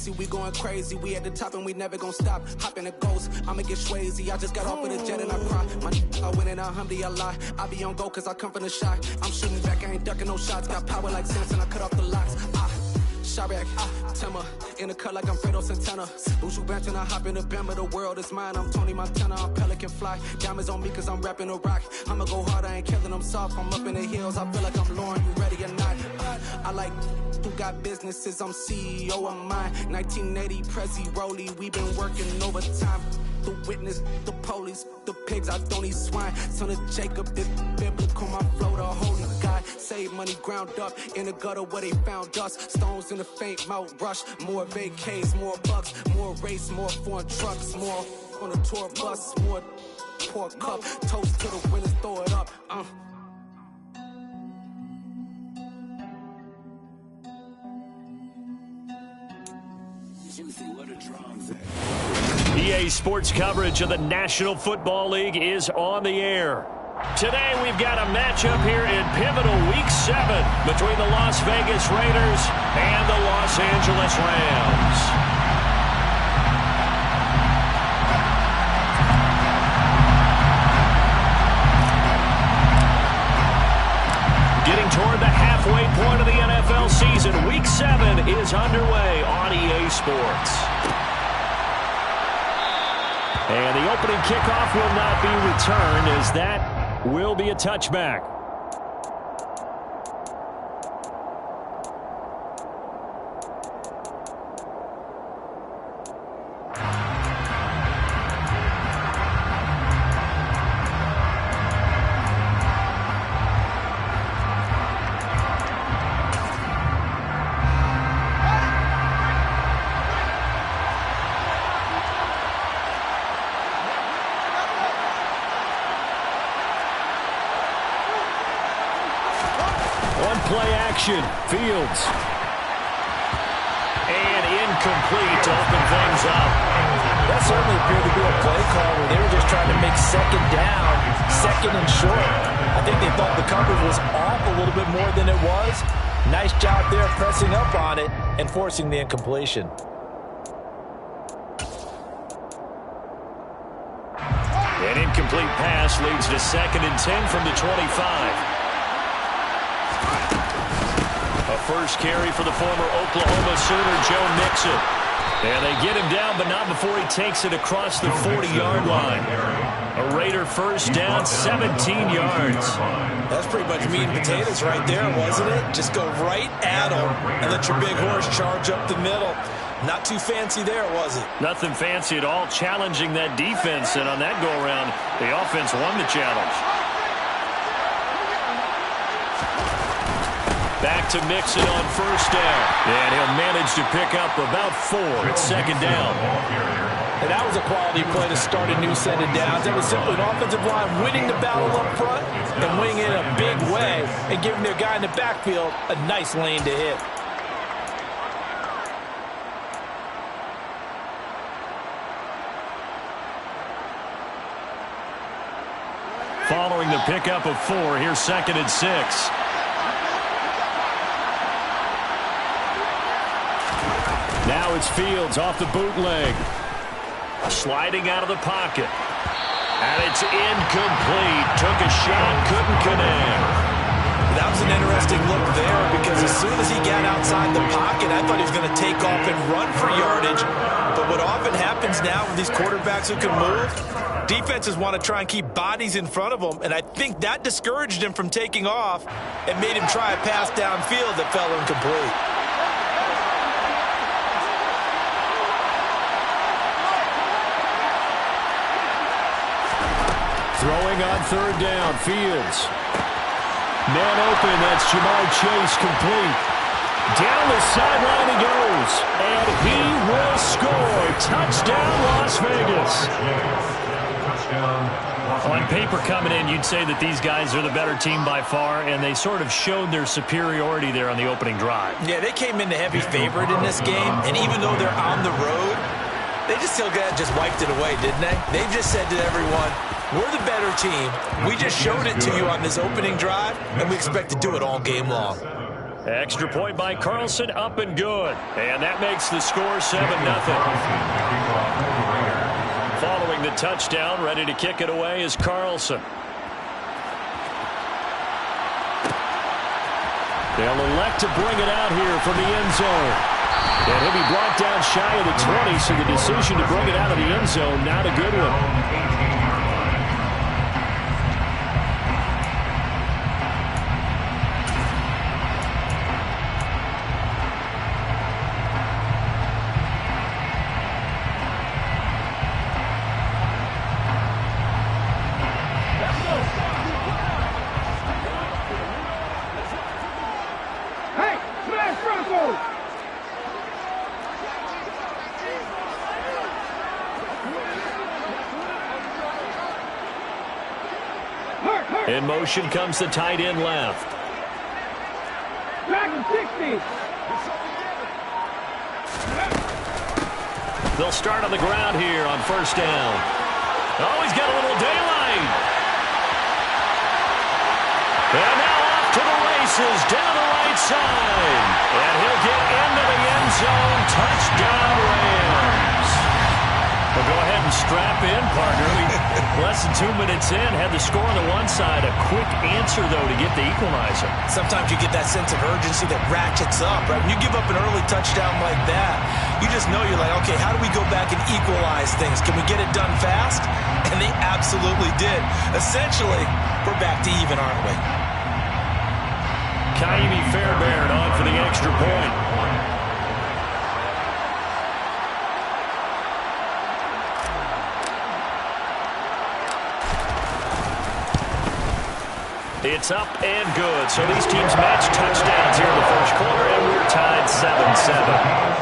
fancy, we going crazy. We at the top and we never gonna stop. Hop in the ghost, I'ma get Swayze. I just got off with a jet and I cry. I win in a Humvee, I lie. I be on go cause I come from the shot. I'm shooting back, I ain't ducking no shots. Got power like Samson, I cut off the locks. Sharek, Timmer, in the cut like I'm Fredo Santana. Bushu Banton, I hop in the Bama, the world is mine. I'm Tony Montana, I'm Pelican Fly. Diamonds on me cause I'm rapping a rock. I'ma go hard, I ain't killing them soft. I'm up in the hills, I feel like I'm Lauren, you ready or not? I like who got businesses, I'm CEO of mine. 1980 Prezi Rolly, we been working overtime. The witness, the police, the pigs, I don't eat swine. Son of Jacob, this biblical, my flow, the holy God. Save money ground up in the gutter where they found us. Stones in the faint mouth rush. More vacays, more bucks, more race, more foreign trucks, more on a tour bus, more pork cup. Toast to the winners, throw it up. EA Sports coverage of the National Football League is on the air. Today we've got a matchup here in pivotal Week 7 between the Las Vegas Raiders and the Los Angeles Rams. Getting toward the halfway point of the NFL season, Week 7 is underway on EA Sports. And the opening kickoff will not be returned, as that will be a touchback. Play action, Fields. And incomplete to open things up. That certainly appeared to be a play call where they were just trying to make second down, second and short. I think they thought the coverage was off a little bit more than it was. Nice job there pressing up on it and forcing the incompletion. An incomplete pass leads to 2nd and 10 from the 25. A first carry for the former Oklahoma Sooner, Joe Mixon. And they get him down, but not before he takes it across the 40-yard line. A Raider first down, 17 yards. That's pretty much meat and potatoes right there, wasn't it? Just go right at him and let your big horse charge up the middle. Not too fancy there, was it? Nothing fancy at all, challenging that defense. And on that go-around, the offense won the challenge. Back to Mixon on first down. And he'll manage to pick up about 4 at 2nd down. And that was a quality play to start a new set of downs. That was simply an offensive line winning the battle up front and winning it in a big way and giving their guy in the backfield a nice lane to hit. Following the pickup of 4, here's 2nd and 6. Now it's Fields off the bootleg. Sliding out of the pocket. And it's incomplete. Took a shot, couldn't connect. That was an interesting look there because as soon as he got outside the pocket, I thought he was going to take off and run for yardage. But what often happens now with these quarterbacks who can move, defenses want to try and keep bodies in front of them, and I think that discouraged him from taking off and made him try a pass downfield that fell incomplete. Throwing on 3rd down, Fields. Man open, that's Jamar Chase complete. Down the sideline he goes, and he will score. Touchdown, Las Vegas. On paper coming in, you'd say that these guys are the better team by far, and they sort of showed their superiority there on the opening drive. Yeah, they came in the heavy favorite in this game, and even though they're on the road, they just still just wiped it away, didn't they? They just said to everyone, we're the better team. We just showed it to you on this opening drive, and we expect to do it all game long. Extra point by Carlson, up and good. And that makes the score 7-0. Following the touchdown, ready to kick it away is Carlson. They'll elect to bring it out here from the end zone. And he'll be brought down shy of the 20, so the decision to bring it out of the end zone, not a good one. In motion comes the tight end left. They'll start on the ground here on first down. Oh, he's got a little daylight. And now off to the races down the right side. And he'll get into the end zone. Touchdown, Rams. Well, go ahead and strap in, partner. Less than 2 minutes in, had the score on the one side. A quick answer, though, to get the equalizer. Sometimes you get that sense of urgency that ratchets up, right? When you give up an early touchdown like that, you just know you're like, okay, how do we go back and equalize things? Can we get it done fast? And they absolutely did. Essentially, we're back to even, aren't we? Kaimi Fairbairn on for the extra point. It's up and good. So these teams match touchdowns here in the first quarter, and we're tied 7-7.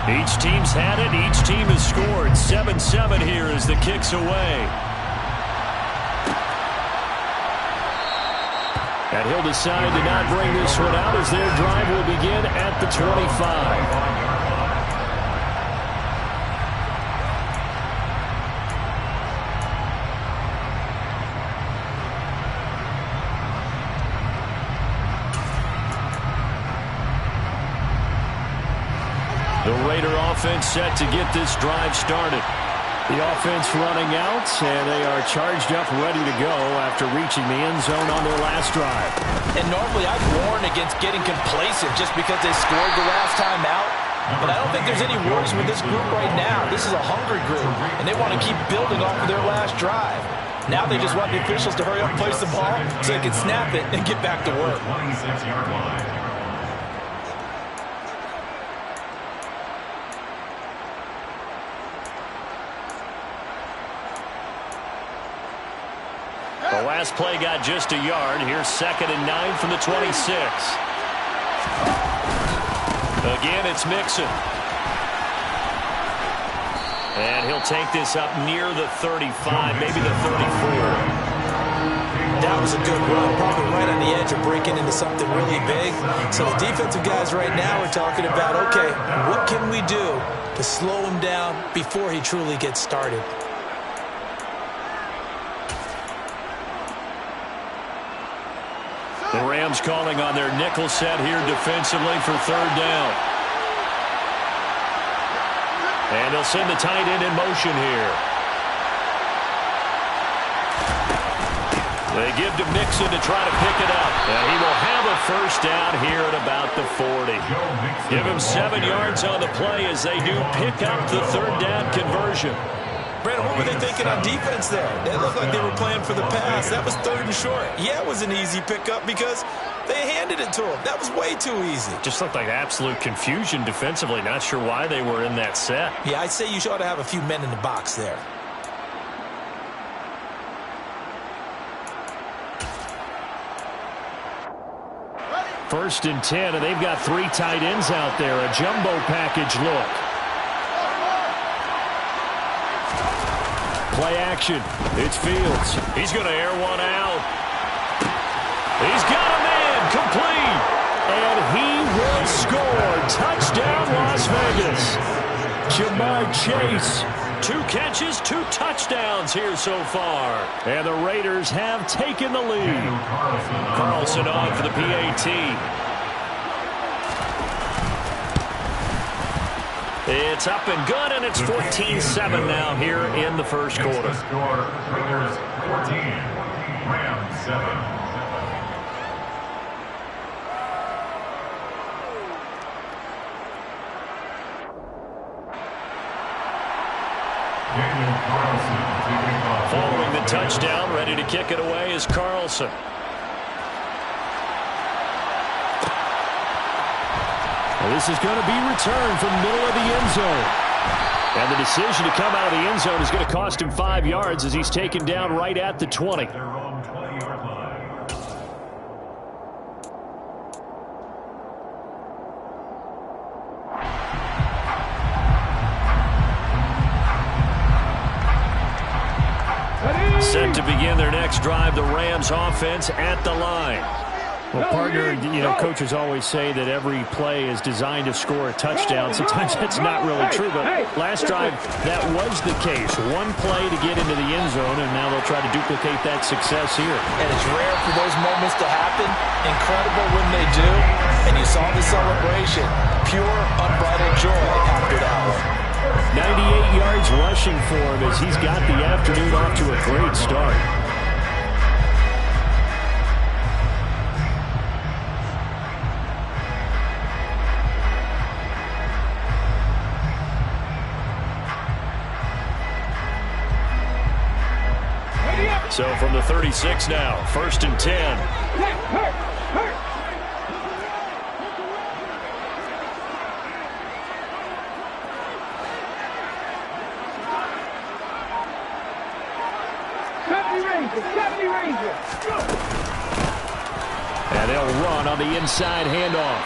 Each team's had it. Each team has scored. 7-7 here as the kick's away. And he'll decide to not bring this one out as their drive will begin at the 25. The Raider offense set to get this drive started. The offense running out, and they are charged up, ready to go after reaching the end zone on their last drive. And normally I'd warn against getting complacent just because they scored the last time out. But I don't think there's any worries with this group right now. This is a hungry group, and they want to keep building off of their last drive. Now they just want the officials to hurry up and place the ball so they can snap it and get back to work. 26-yard line. The last play got just a yard. Here's 2nd and 9 from the 26. Again, it's Mixon. And he'll take this up near the 35, maybe the 34. That was a good run, probably right on the edge of breaking into something really big. So the defensive guys right now are talking about, okay, what can we do to slow him down before he truly gets started? The Rams calling on their nickel set here defensively for 3rd down. And they'll send the tight end in motion here. They give to Mixon to try to pick it up. And he will have a first down here at about the 40. Give him 7 yards on the play as they do pick up the 3rd down conversion. Brandon, what were they thinking on defense there? They looked like they were playing for the pass. That was 3rd and short. Yeah, it was an easy pickup because they handed it to him. That was way too easy. Just looked like absolute confusion defensively. Not sure why they were in that set. Yeah, I'd say you ought to have a few men in the box there. First and 10, and they've got 3 tight ends out there. A jumbo package look. Play action. It's Fields. He's going to air one out. He's got a man complete. And he will score. Touchdown, Las Vegas. Jamar Chase. 2 catches, 2 touchdowns here so far. And the Raiders have taken the lead. Carlson on for the PAT. It's up and good, and it's 14-7 now here in the first quarter. Raiders 14, Rams 7. Following the touchdown, ready to kick it away is Carlson. Well, this is going to be returned from middle of the end zone. And the decision to come out of the end zone is going to cost him 5 yards as he's taken down right at the 20. Set to begin their next drive, the Rams offense at the line. Well, partner, coaches always say that every play is designed to score a touchdown. Sometimes that's not really true, but last drive, that was the case. One play to get into the end zone, and now they'll try to duplicate that success here. And it's rare for those moments to happen. Incredible when they do. And you saw the celebration. Pure, unbridled joy after that one. 98 yards rushing for him as he's got the afternoon off to a great start. So from the 36 now, 1st and 10. And they'll run on the inside handoff.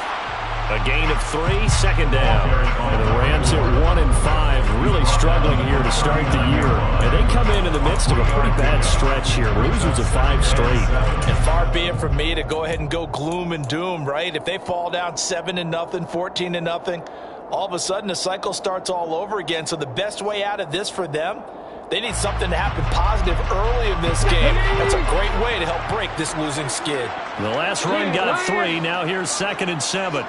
A gain of 3, 2nd down. And the Rams at 1-5, really struggling here to start the year. And they come in the midst of a pretty bad stretch here. Losers of 5 straight. And far be it from me to go ahead and go gloom and doom, right? If they fall down 7-0, 14-0, all of a sudden the cycle starts all over again. So the best way out of this for them, they need something to happen positive early in this game. That's a great way to help break this losing skid. The last run got 3. Now here's 2nd and 7.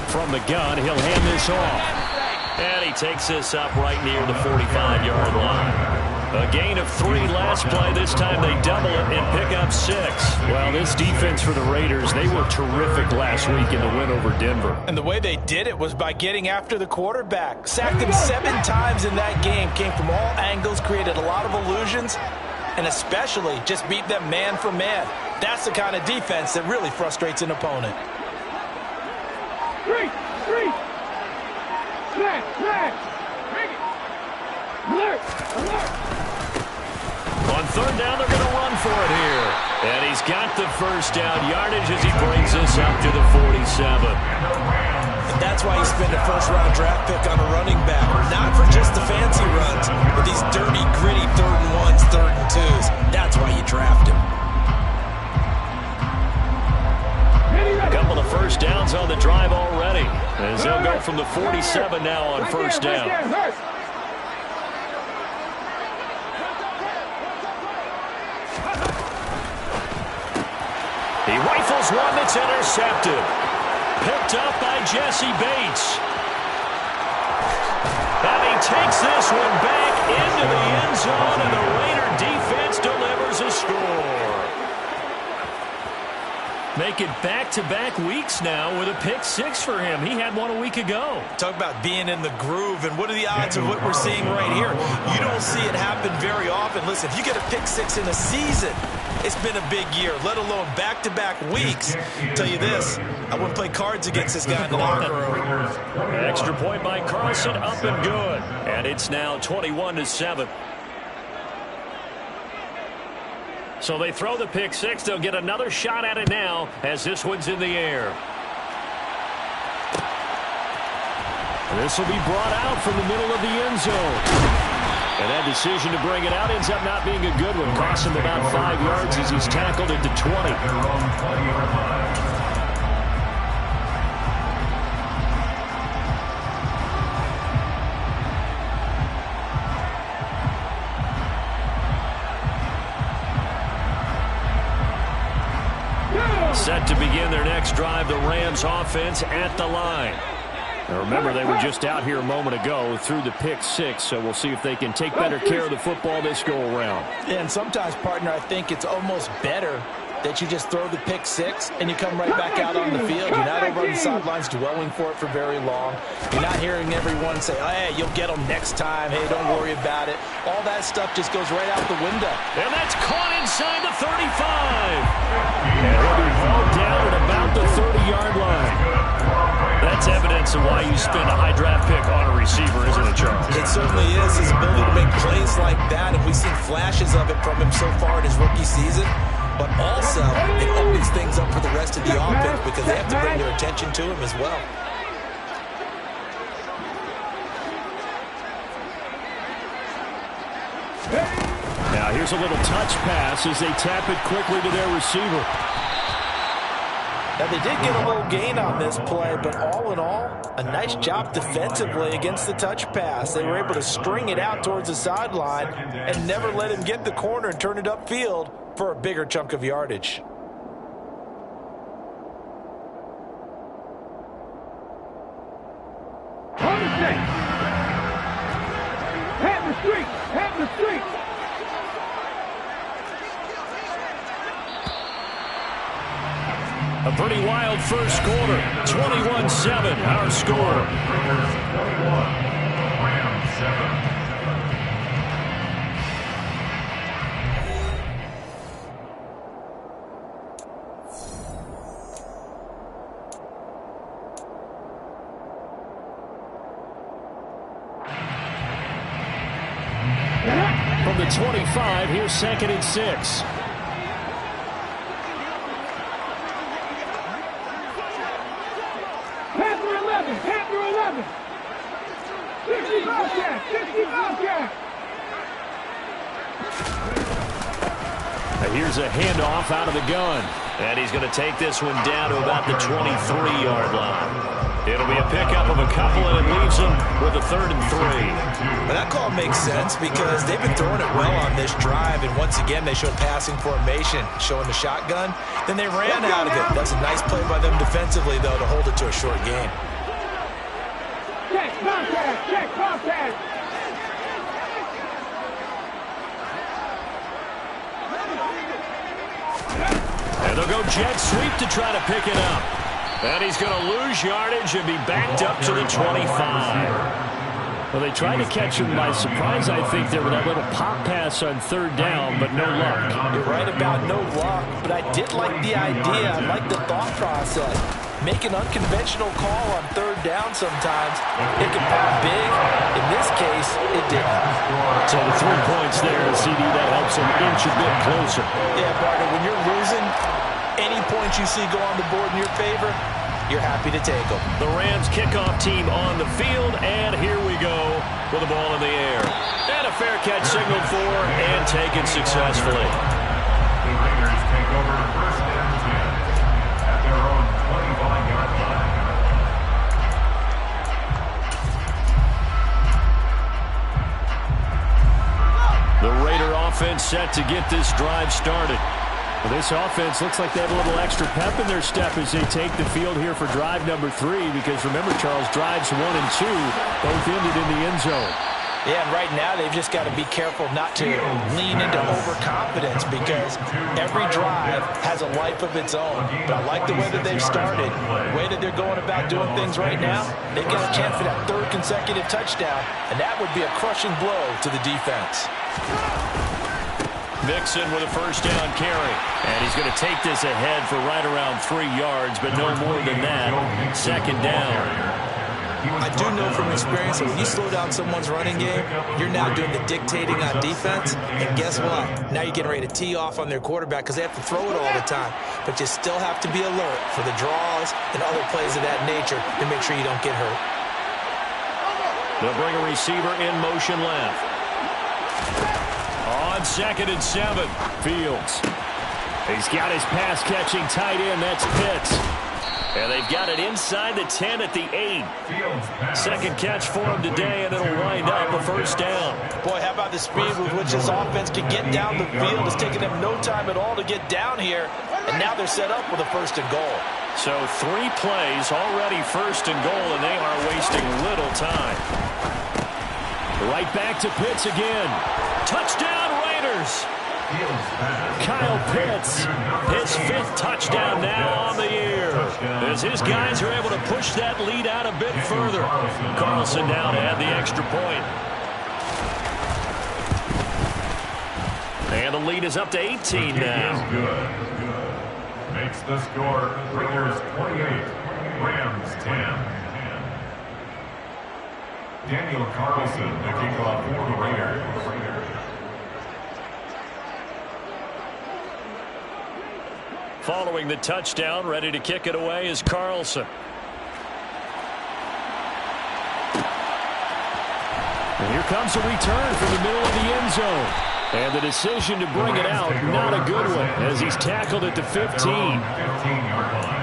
From the gun, he'll hand this off. And he takes this up right near the 45-yard line. A gain of 3 last play. This time they double it and pick up 6. Well, this defense for the Raiders, they were terrific last week in the win over Denver. And the way they did it was by getting after the quarterback. Sacked him 7 times in that game. Came from all angles, created a lot of illusions, and especially just beat them man for man. That's the kind of defense that really frustrates an opponent. On 3rd down, they're going to run for it here. And he's got the 1st down yardage as he brings this up to the 47. And that's why you spend a 1st-round draft pick on a running back. Not for just the fancy runs, but these dirty, gritty 3rd and 1s, 3rd and 2s. That's why you draft him. A couple of 1st downs on the drive already, as they'll go from the 47 now on 1st down. He rifles one that's intercepted. Picked up by Jesse Bates. And he takes this one back into the end zone, and the Raider defense delivers a score. Make it back-to-back weeks now with a pick 6 for him. He had one a week ago. Talk about being in the groove, and what are the odds of what we're seeing right here? You don't see it happen very often. Listen, if you get a pick 6 in a season, it's been a big year, let alone back-to-back weeks. I'll tell you this, I wouldn't play cards against this guy in the locker room. Extra point by Carlson, up and good. And it's now 21-7. So they throw the pick six. They'll get another shot at it now as this one's in the air. This will be brought out from the middle of the end zone. And that decision to bring it out ends up not being a good one. Costs him about 5 yards as he's tackled at the 20. Set to begin their next drive, the Rams offense at the line. Now remember, they were just out here a moment ago through the pick six, so we'll see if they can take better care of the football this go around. And sometimes, partner, I think it's almost better that you just throw the pick six and you come right back out on the field. You're not over on the sidelines dwelling for it for very long. You're not hearing everyone say, oh, hey, you'll get them next time. Hey, don't worry about it. All that stuff just goes right out the window. And that's caught inside the 35. And he'll be hauled down at about the 30-yard line. That's evidence of why you spend a high draft pick on a receiver, isn't it, Charles? It certainly is. His ability to make plays like that, and we've seen flashes of it from him so far in his rookie season. But also, it opens things up for the rest of the offense because they have to bring their attention to him as well. Now here's a little touch pass as they tap it quickly to their receiver. Now, they did get a little gain on this play, but all in all, a nice job defensively against the touch pass. They were able to string it out towards the sideline and never let him get the corner and turn it upfield for a bigger chunk of yardage. On the stick. Have the streak. Have the streak. A pretty wild first quarter. 21-7, our score. Rams 7. From the 25, here's 2nd and 6. Panther 11. Panther 11. 60 Bobcat. 60 Bobcat. Now here's a handoff out of the gun. And he's going to take this one down to about the 23-yard line. It'll be a pickup of a couple, and it leaves them with a 3rd and 3. But that call makes sense because they've been throwing it well on this drive, and once again they show passing formation, showing the shotgun. Then they ran out of it. That's a nice play by them defensively, though, to hold it to a short gain. Check Bobcat. Check Bobcat. And they'll go jet sweep to try to pick it up. And he's going to lose yardage and be backed up to the 25. Well, they tried to catch him by surprise, I think, there with that little pop pass on 3rd down, but no luck. You're right about no luck, but I did like the idea. I like the thought process. Make an unconventional call on 3rd down sometimes. It can pop big. In this case, it didn't. So the 3 points there, CD, that helps him inch a bit closer. Yeah, partner, when you're losing, any points you see go on the board in your favor, you're happy to take them. The Rams kickoff team on the field, and here we go with the ball in the air. And a fair catch signaled for and taken successfully. The Raiders take over 1st and 10 at their own 25-yard line. The Raider offense set to get this drive started. Well, this offense looks like they have a little extra pep in their step as they take the field here for drive number 3, because remember, Charles, drives 1 and 2 both ended in the end zone. Yeah, and right now they've just got to be careful not to lean into overconfidence because every drive has a life of its own. But I like the way that they've started, the way that they're going about doing things right now. They've got a chance for that 3rd consecutive touchdown, and that would be a crushing blow to the defense. Mixon with a 1st down carry. And he's going to take this ahead for right around 3 yards, but no more than that. 2nd down. I do know from experience that when you slow down someone's running game, you're now doing the dictating on defense. And guess what? Now you're getting ready to tee off on their quarterback because they have to throw it all the time. But you still have to be alert for the draws and other plays of that nature to make sure you don't get hurt. They'll bring a receiver in motion left. On 2nd and 7, Fields. He's got his pass-catching tight end. That's Pitts. And they've got it inside the 10 at the 8. Second catch for him today, and it'll wind up a first down. Boy, how about the speed with which this offense can get down the field? It's taken them no time at all to get down here, and now they're set up with a 1st and goal. So 3 plays, already 1st and goal, and they are wasting little time. Right back to Pitts again. Touchdown, Raiders! Kyle Pitts, his 5th touchdown now on the year, as his guys are able to push that lead out a bit further. Carlson now to add the extra point. And the lead is up to 18 now. Makes the score Raiders 28, Rams 10. Daniel Carlson, the kickoff for the Raiders. Following the touchdown, ready to kick it away is Carlson. And here comes a return from the middle of the end zone. And the decision to bring it out, not a good one, as he's tackled at the 15. 15-yard line.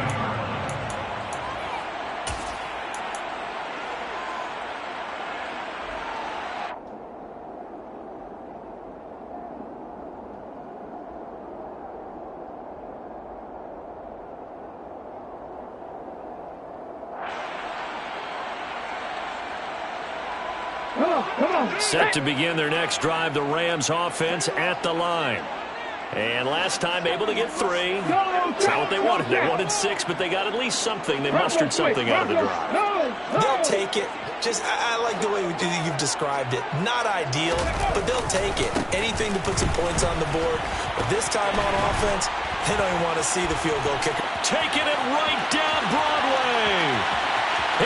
Set to begin their next drive, the Rams offense at the line. And last time able to get 3. That's not what they wanted. They wanted 6, but they got at least something. They mustered something out of the drive. They'll take it. Just, I like the way you've described it. Not ideal, but they'll take it. Anything to put some points on the board. But this time on offense, they don't even want to see the field goal kicker. Taking it right down Broadway.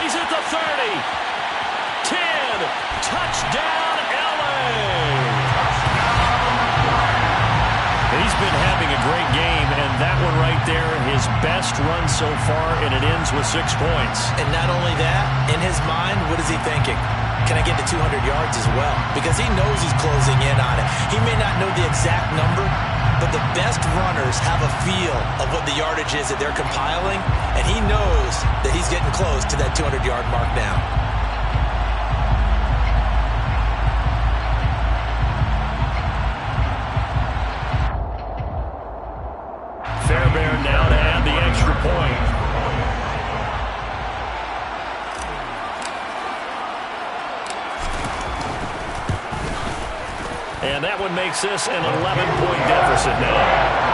He's at the 30. 10. Touchdown, L.A. He's been having a great game, and that one right there, his best run so far, and it ends with 6 points. And not only that, in his mind, what is he thinking? Can I get to 200 yards as well? Because he knows he's closing in on it. He may not know the exact number, but the best runners have a feel of what the yardage is that they're compiling, and he knows that he's getting close to that 200-yard mark now. Fairbairn now to add the extra point. And that one makes this an 11-point deficit now.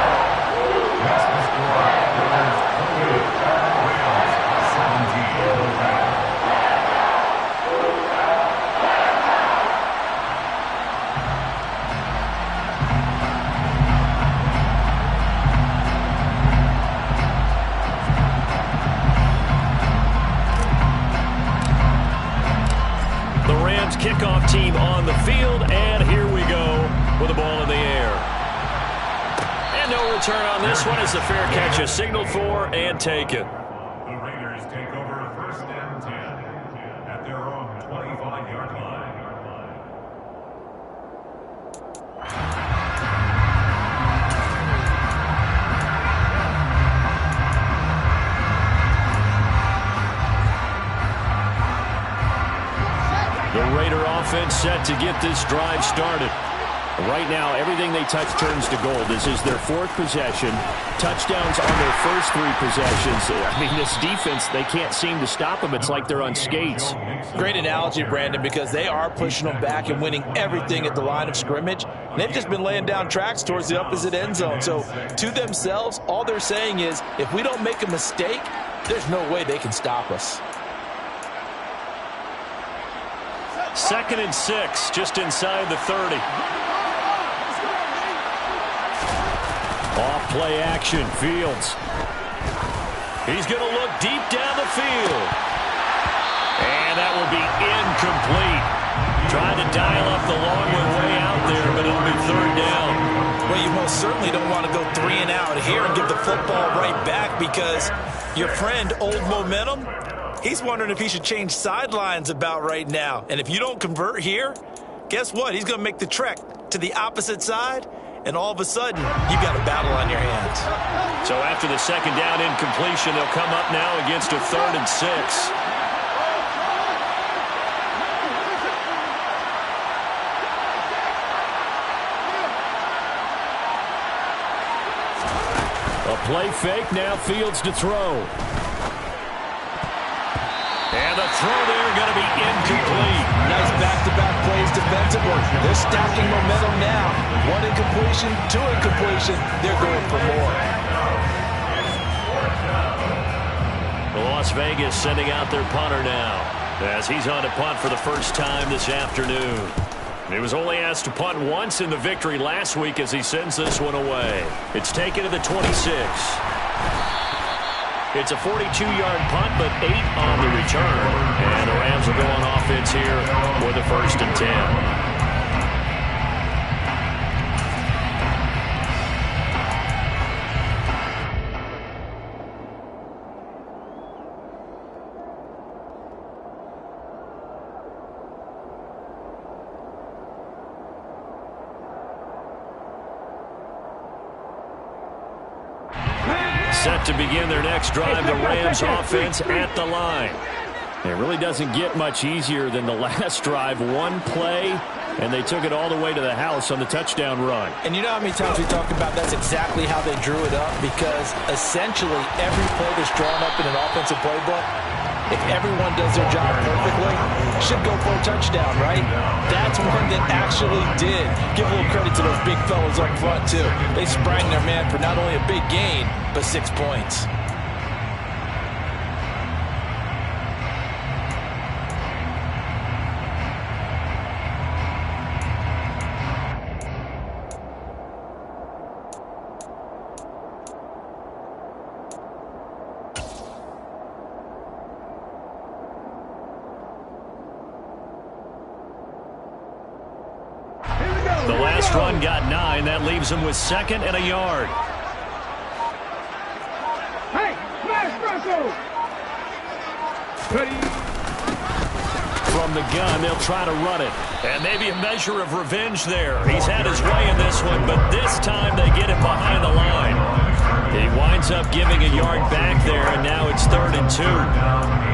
Kickoff team on the field, and here we go with the ball in the air. And no return on this one as the fair catch is signaled for and taken. The Raiders take over 1st and 10 at their own 25-yard line. The Raider offense set to get this drive started. Right now, everything they touch turns to gold. This is their 4th possession. Touchdowns on their first 3 possessions. I mean, this defense, they can't seem to stop them. It's like they're on skates. Great analogy, Brandon, because they are pushing them back and winning everything at the line of scrimmage. They've just been laying down tracks towards the opposite end zone. So, to themselves, all they're saying is, if we don't make a mistake, there's no way they can stop us. 2nd and 6, just inside the 30. Off play action, Fields. He's going to look deep down the field. And that will be incomplete. Trying to dial up the long way out there, but it'll be third down. Well, you most certainly don't want to go 3 and out here and give the football right back, because your friend, Old Momentum, he's wondering if he should change sidelines about right now. And if you don't convert here, guess what? He's going to make the trek to the opposite side, and all of a sudden, you've got a battle on your hands. So after the second down incompletion, they'll come up now against a 3rd and 6. A play fake, now Fields to throw. And the throw there going to be incomplete. Nice back-to-back plays defensively. They're stacking momentum now. 1 incompletion, 2 incompletion. They're going for more. Las Vegas sending out their punter now, as he's on to punt for the first time this afternoon. He was only asked to punt once in the victory last week as he sends this one away. It's taken to the 26. It's a 42-yard punt, but 8 on the return. And the Rams will go on offense here with a 1st and 10. Set to begin their next drive, the Rams offense at the line. It really doesn't get much easier than the last drive. 1 play, and they took it all the way to the house on the touchdown run. And you know how many times we talk about that's exactly how they drew it up, because essentially every play that's drawn up in an offensive playbook, if everyone does their job perfectly, should go for a touchdown, right? That's one that actually did. Give a little credit to those big fellas up front, too. They sprang their man for not only a big gain, but 6 points. The last run got 9. That leaves him with 2nd and a yard. Hey, smash Bronco! Ready? From the gun, they'll try to run it. And maybe a measure of revenge there. He's had his way in this one, but this time they get him behind the line. He winds up giving a yard back there, and now it's 3rd and 2.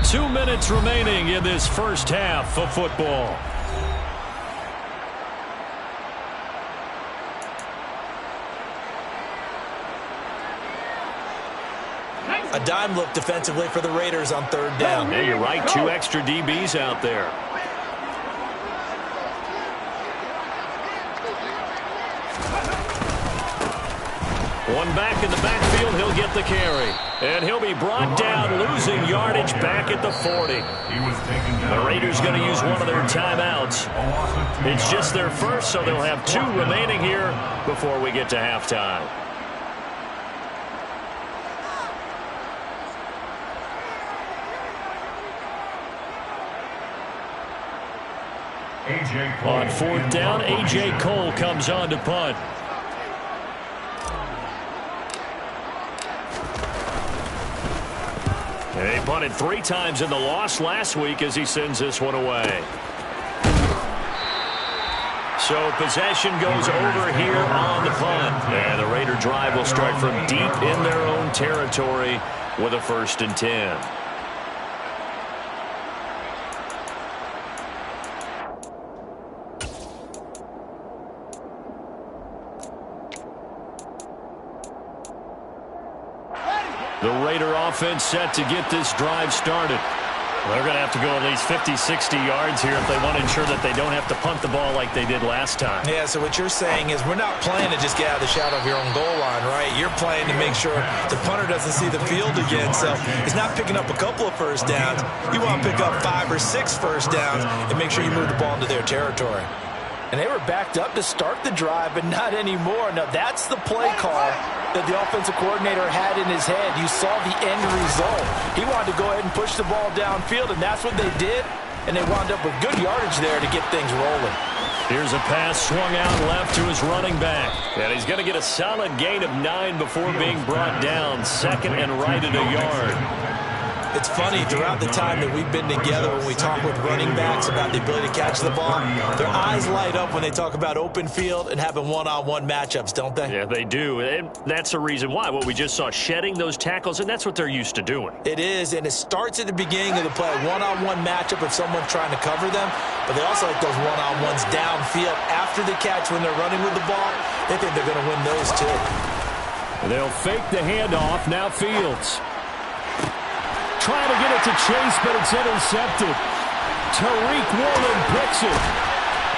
2 minutes remaining in this first half of football. A dime look defensively for the Raiders on 3rd down. Yeah, you're right. 2 extra DBs out there. One back in the backfield, he'll get the carry. And he'll be brought down, losing yardage back at the 40. The Raiders going to use one of their timeouts. It's just their first, so they'll have 2 remaining here before we get to halftime. On 4th down, A.J. Cole comes on to punt. He punted 3 times in the loss last week as he sends this one away. So possession goes over here on the punt. And the Raider drive will start from deep in their own territory with a 1st and 10. The Raider offense set to get this drive started. They're going to have to go at least 50, 60 yards here if they want to ensure that they don't have to punt the ball like they did last time. Yeah, so what you're saying is we're not playing to just get out of the shadow of your own goal line, right? You're playing to make sure the punter doesn't see the field again. So he's not picking up a couple of first downs. You want to pick up 5 or 6 first downs and make sure you move the ball into their territory. And they were backed up to start the drive, but not anymore. Now, that's the play call that the offensive coordinator had in his head. You saw the end result. He wanted to go ahead and push the ball downfield, and that's what they did. And they wound up with good yardage there to get things rolling. Here's a pass swung out left to his running back. And he's going to get a solid gain of 9 before being brought down. Second and right at a yard. It's funny, throughout the time that we've been together, when we talk with running backs about the ability to catch the ball, their eyes light up when they talk about open field and having one-on-one matchups, don't they? Yeah, they do. And that's the reason why. What we just saw, shedding those tackles, and that's what they're used to doing. It is, and it starts at the beginning of the play. One-on-one matchup if someone's trying to cover them, but they also like those one-on-ones downfield after the catch when they're running with the ball. They think they're going to win those too. They'll fake the handoff. Now Fields. Trying to get it to Chase, but it's intercepted. Tariq Woolen picks it.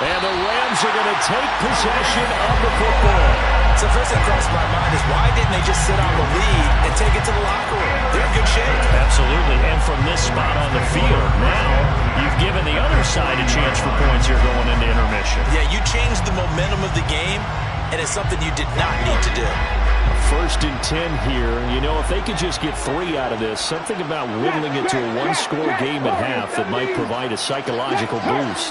And the Rams are going to take possession of the football. So first thing crossed my mind is why didn't they just sit on the lead and take it to the locker room? They're in good shape. Absolutely. And from this spot on the field, now you've given the other side a chance for points here going into intermission. Yeah, you changed the momentum of the game, and it's something you did not need to do. 1st and 10 here. You know, if they could just get 3 out of this, something about whittling it to a 1-score game at half that might provide a psychological boost.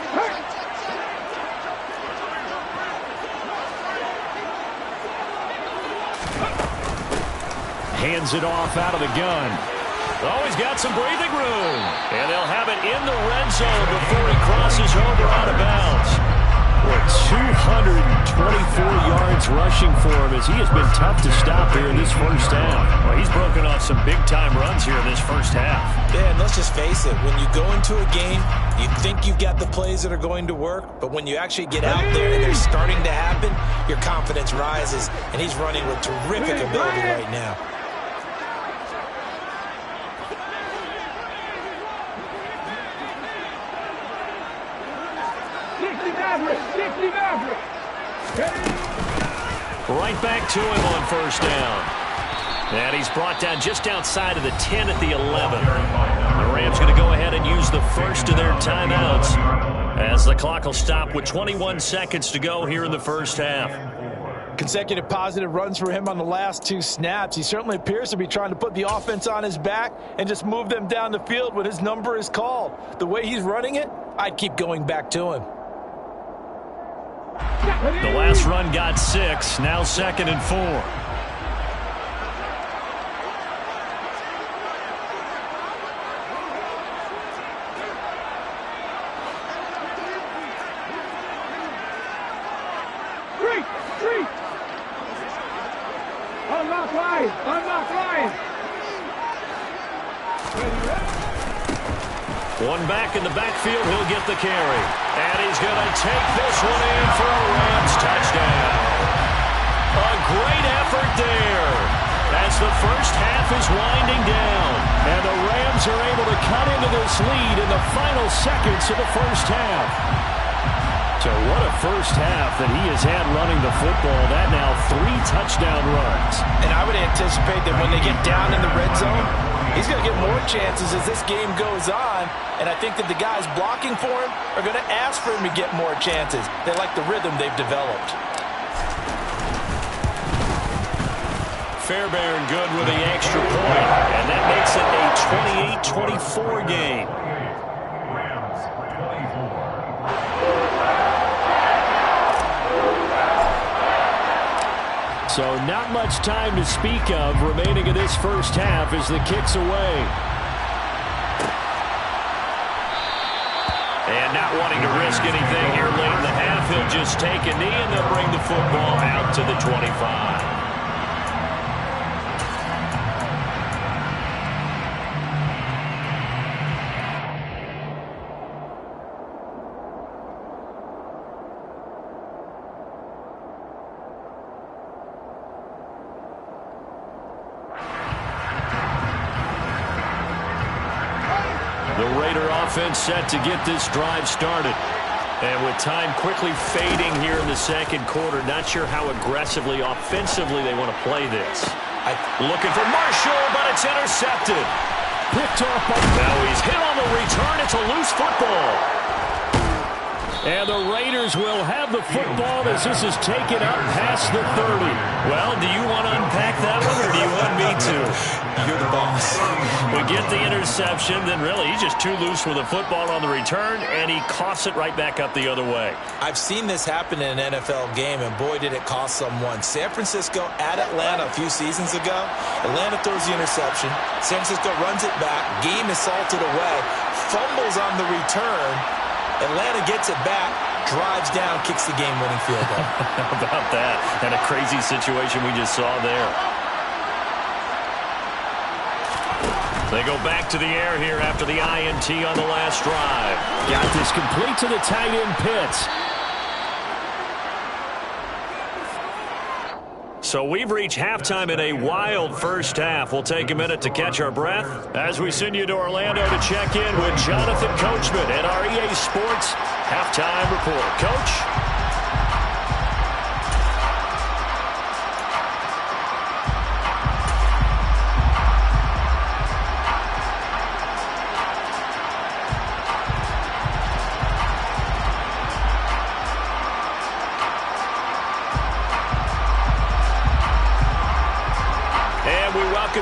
Hands it off out of the gun. Oh, he's got some breathing room. And they'll have it in the red zone before he crosses over out of bounds. 224 yards rushing for him as he has been tough to stop here in this first half. Well, he's broken off some big-time runs here in this first half. Yeah, and let's just face it. When you go into a game, you think you've got the plays that are going to work, but when you actually get out there and they're starting to happen, your confidence rises, and he's running with terrific ability right now. Right back to him on first down. And he's brought down just outside of the 10 at the 11. The Rams going to go ahead and use the first of their timeouts as the clock will stop with 21 seconds to go here in the first half. Consecutive positive runs for him on the last 2 snaps. He certainly appears to be trying to put the offense on his back and just move them down the field when his number is called. The way he's running it, I'd keep going back to him. The last run got 6, now 2nd and 4. Unlock line! Unlock line! One back in the backfield, he'll get the carry. And he's going to take this one in for a Rams touchdown. A great effort there as the first half is winding down. And the Rams are able to cut into this lead in the final seconds of the first half. So what a first half that he has had running the football. That now 3 touchdown runs. And I would anticipate that when they get down in the red zone, he's going to get more chances as this game goes on. And I think that the guys blocking for him are going to ask for him to get more chances. They like the rhythm they've developed. Fairbairn good with the extra point. And that makes it a 28-24 game. So not much time to speak of remaining in this first half as the kick's away. And not wanting to risk anything here late in the half, he'll just take a knee and they'll bring the football out to the 25. Raider offense set to get this drive started. And with time quickly fading here in the second quarter, not sure how aggressively, offensively they want to play this. Looking for Marshall, but it's intercepted. Picked up. Now he's hit on the return. It's a loose football. And the Raiders will have the football as this is taken up past the 30. Well, do you want to unpack that one, or do you want me to? You're the boss. We get the interception, then really he's just too loose with the football on the return, and he coughs it right back up the other way. I've seen this happen in an NFL game, and boy, did it cost someone. San Francisco at Atlanta a few seasons ago. Atlanta throws the interception. San Francisco runs it back. Game is salted away. Fumbles on the return. Atlanta gets it back, drives down, kicks the game-winning field goal. How about that? And a crazy situation we just saw there. They go back to the air here after the INT on the last drive. Got this complete to the tight end Pitts. So we've reached halftime in a wild first half. We'll take a minute to catch our breath as we send you to Orlando to check in with Jonathan Coachman at our EA Sports Halftime Report. Coach?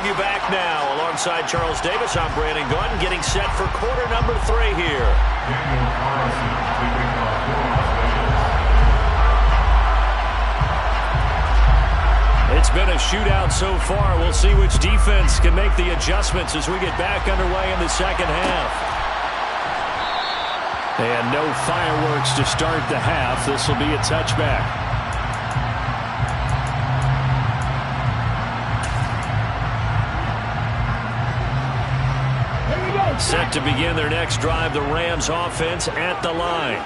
You back now alongside Charles Davis. I'm Brandon Gordon getting set for quarter number 3 here. It's been a shootout so far. We'll see which defense can make the adjustments as we get back underway in the second half. And no fireworks to start the half. This will be a touchback. Set to begin their next drive, the Rams offense at the line.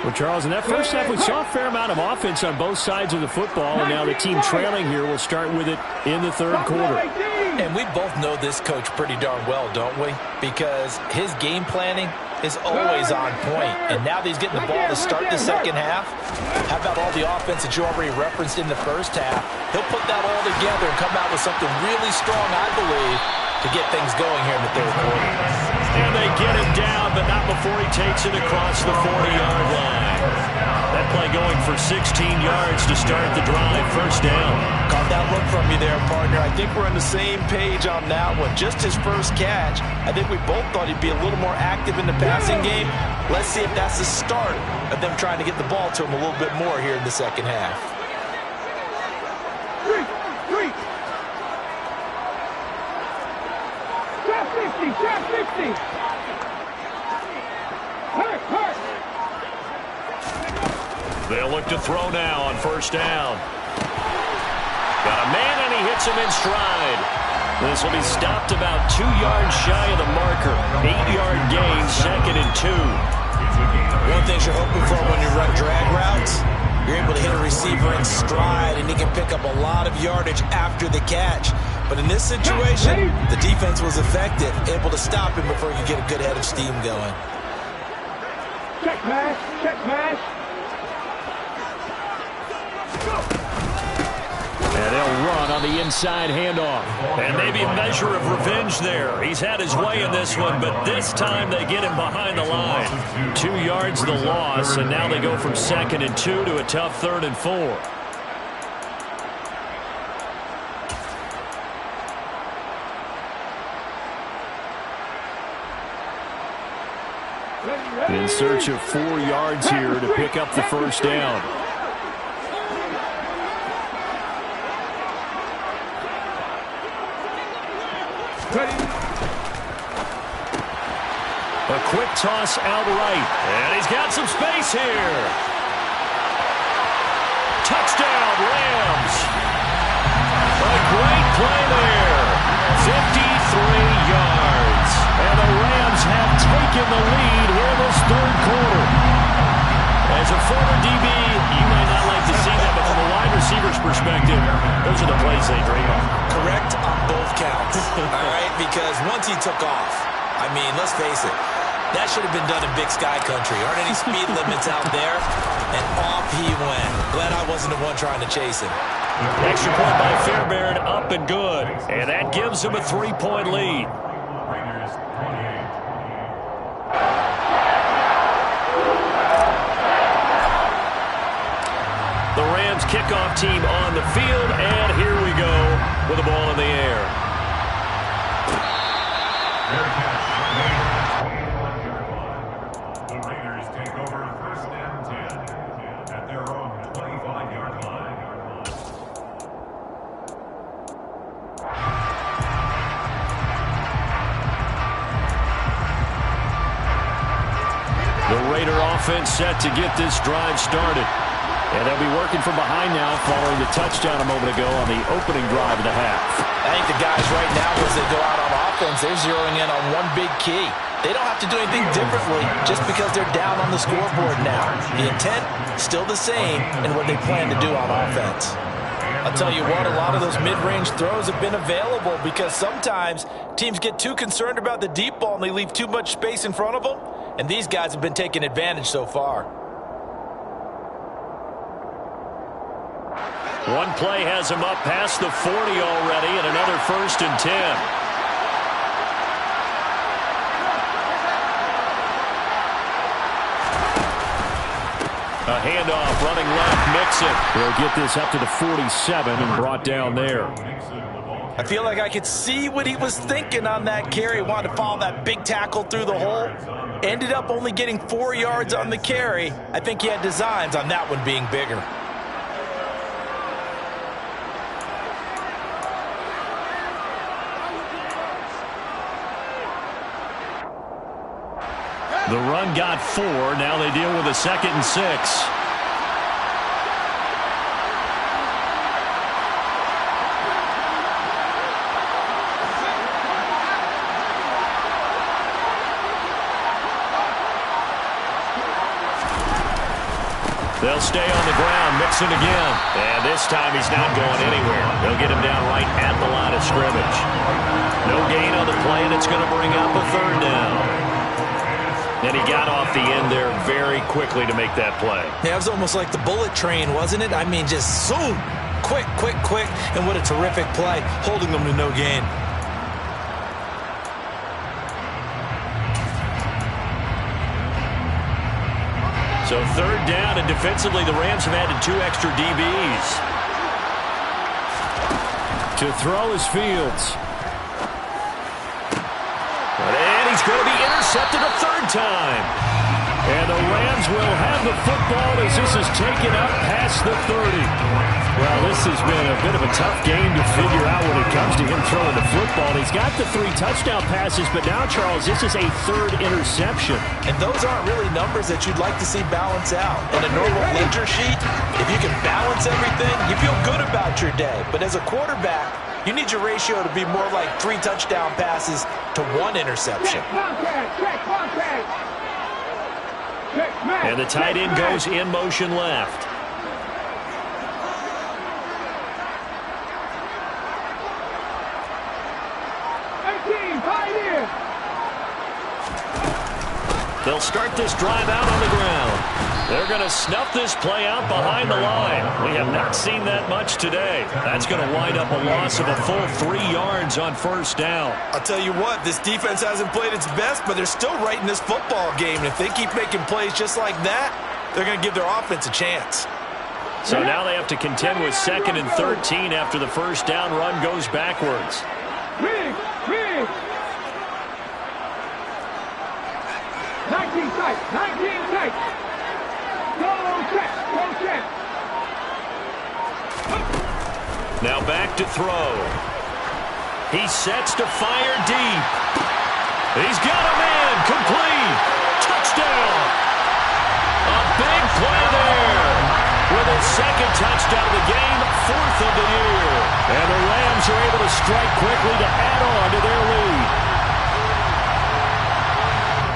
Well, Charles, in that first half, we saw a fair amount of offense on both sides of the football, and now the team trailing here will start with it in the third quarter. And we both know this coach pretty darn well, don't we? Because his game planning is always on point. And now that he's getting the ball to start the second half, how about all the offense that you already referenced in the first half? He'll put that all together and come out with something really strong, I believe, to get things going here in the third quarter. And they get him down, but not before he takes it across the 40-yard line. That play going for 16 yards to start the drive. First down. Caught that look from you there, partner. I think we're on the same page on that one. Just his first catch. I think we both thought he'd be a little more active in the passing game. Let's see if that's the start of them trying to get the ball to him a little bit more here in the second half. Trap 50. Hurt. They'll look to throw now on first down. Got a man, and he hits him in stride. This will be stopped about 2 yards shy of the marker. 8-yard gain, 2nd and 2. One thing you're hoping for when you run drag routes, you're able to hit a receiver in stride, and he can pick up a lot of yardage after the catch. But in this situation, the defense was effective, able to stop him before he could get a good head of steam going. Check pass. And they'll run on the inside handoff. And maybe a measure of revenge there. He's had his way in this one, but this time they get him behind the line. 2 yards the loss, and now they go from 2nd and 2 to a tough 3rd and 4. In search of 4 yards here to pick up the first down. A quick toss out right. And he's got some space here. Touchdown, Rams. A great play there. 53 yards. And the Rams have taken the lead here in this third quarter. As a former DB, you might not like to see that, but from a wide receiver's perspective, those are the plays they dream of. Correct on both counts, all right? Because once he took off, I mean, let's face it, That should have been done in Big Sky Country. Aren't any speed limits out there? And off he went. Glad I wasn't the one trying to chase him. Extra point by Fairbairn, up and good. And that gives him a 3-point lead. Raiders 28. The Rams kickoff team on the field, and here we go with the ball in the air. Fair catch made at the 21-yard line. The Raiders take over first and 10 at their own 25-yard line. The Raider offense set to get this drive started. And they'll be working from behind now following the touchdown a moment ago on the opening drive of the half. I think the guys right now, as they go out on offense, they're zeroing in on one big key. They don't have to do anything differently just because they're down on the scoreboard now. The intent, still the same in what they plan to do on offense. I'll tell you what, a lot of those mid-range throws have been available because sometimes teams get too concerned about the deep ball and they leave too much space in front of them. And these guys have been taking advantage so far. One play has him up past the 40 already, and another 1st and 10. A handoff, running left, Mixon. He'll get this up to the 47 and brought down there. I feel like I could see what he was thinking on that carry. Wanted to follow that big tackle through the hole. Ended up only getting 4 yards on the carry. I think he had designs on that one being bigger. The run got 4. Now they deal with a 2nd and 6. They'll stay on the ground. Mixon again. And this time he's not going anywhere. They'll get him down right at the line of scrimmage. No gain on the play, and it's going to bring up a 3rd down. And he got off the end there very quickly to make that play. Yeah, it was almost like the bullet train, wasn't it? I mean, just zoom. Quick, quick, quick. And what a terrific play, holding them to no gain. So 3rd down, and defensively the Rams have added 2 extra DBs. To throw is Fields. And he's going to be intercepted a 3rd time. And the Rams will have the football as this is taken up past the 30. Well, this has been a bit of a tough game to figure out when it comes to him throwing the football. He's got the 3 touchdown passes, but now, Charles, this is a 3rd interception. And those aren't really numbers that you'd like to see balance out. In a normal ledger sheet, if you can balance everything, you feel good about your day. But as a quarterback, you need your ratio to be more like 3 touchdown passes to 1 interception. And the tight end goes in motion left. They'll start this drive out on the ground. They're going to snuff this play out behind the line. We have not seen that much today. That's going to wind up a loss of a full 3 yards on 1st down. I'll tell you what, this defense hasn't played its best, but they're still right in this football game. And if they keep making plays just like that, they're going to give their offense a chance. So now they have to contend with 2nd and 13 after the 1st down run goes backwards. 19 tight, 19 tight. Go check, go check. Now back to throw. He sets to fire deep. He's got a man, complete. Touchdown. A big play there. With his 2nd touchdown of the game, 4th of the year. And the Rams are able to strike quickly to add on to their lead.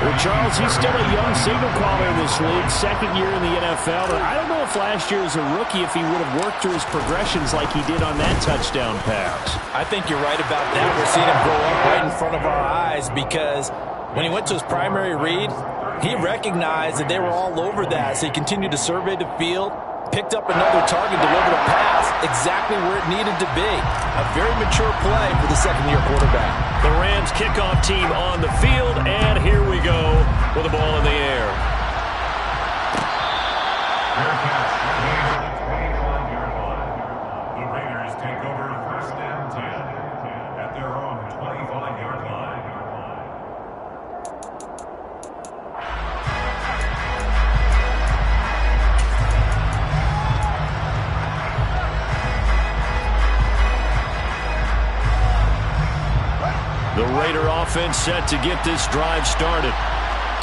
Well, Charles, he's still a young signal caller in this league, 2nd year in the NFL. And I don't know if last year as a rookie, if he would have worked through his progressions like he did on that touchdown pass. I think you're right about that. We're seeing him grow up right in front of our eyes because When he went to his primary read, he recognized that they were all over that, so he continued to survey the field, picked up another target, delivered a pass exactly where it needed to be. A very mature play for the second-year quarterback. The Rams kickoff team on the field, and here we go with the ball in the air. Fair catch. The 25-yard line. The Raiders take over 1st and 10 at their own 25-yard line. The Raider offense set to get this drive started.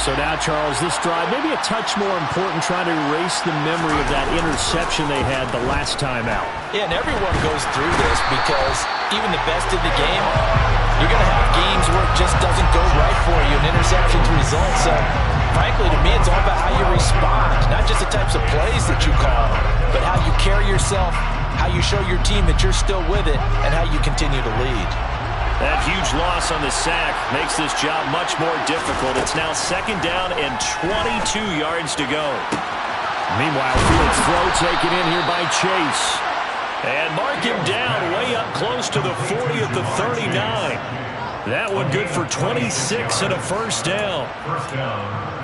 So now, Charles, this drive maybe a touch more important, trying to erase the memory of that interception they had the last time out. Yeah, and everyone goes through this because even the best of the game, you're going to have games where it just doesn't go right for you, and interceptions result. So, frankly, to me, it's all about how you respond, not just the types of plays that you call, but how you carry yourself, how you show your team that you're still with it, and how you continue to lead. That huge loss on the sack makes this job much more difficult. It's now 2nd down and 22 yards to go. Meanwhile, Fields' throw taken in here by Chase. And mark him down way up close to the 40 at the 39. That one good for 26 and a 1st down.